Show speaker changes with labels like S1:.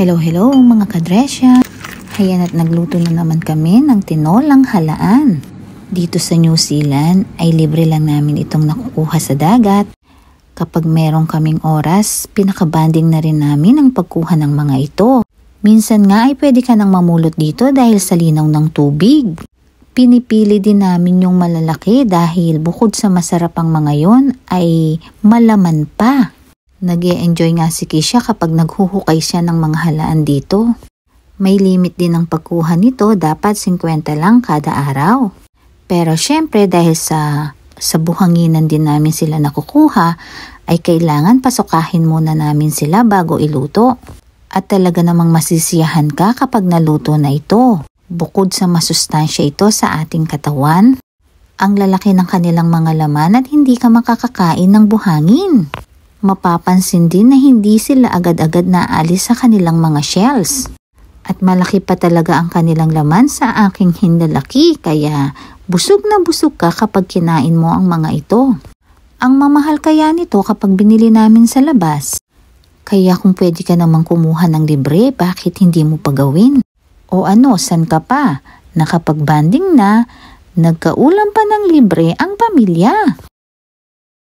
S1: Hello mga kadresya! Hayan at nagluto na naman kami ng tinolang halaan. Dito sa New Zealand ay libre lang namin itong nakukuha sa dagat. Kapag merong kaming oras, pinakabanding na rin namin ang pagkuha ng mga ito. Minsan nga ay pwede ka nang mamulot dito dahil sa linaw ng tubig. Pinipili din namin yung malalaki dahil bukod sa masarap ang mga yon ay malaman pa. Nag-e-enjoy nga si Kisha kapag naghuhukay siya ng mga halaan dito. May limit din ang pagkuha nito, dapat 50 lang kada araw. Pero syempre dahil sa buhanginan din namin sila nakukuha, ay kailangan pasukahin muna namin sila bago iluto. At talaga namang masisiyahan ka kapag naluto na ito. Bukod sa masustansya ito sa ating katawan, ang lalaki ng kanilang mga laman at hindi ka makakakain ng buhangin. Mapapansin din na hindi sila agad-agad naalis sa kanilang mga shells. At malaki pa talaga ang kanilang laman sa aking hinlalaki, kaya busog na busog ka kapag kinain mo ang mga ito. Ang mamahal kaya nito kapag binili namin sa labas. Kaya kung pwede ka namang kumuha ng libre, bakit hindi mo pa gawin? O ano, san ka pa? Nakapagbanding na, nagkaulam pa ng libre ang pamilya.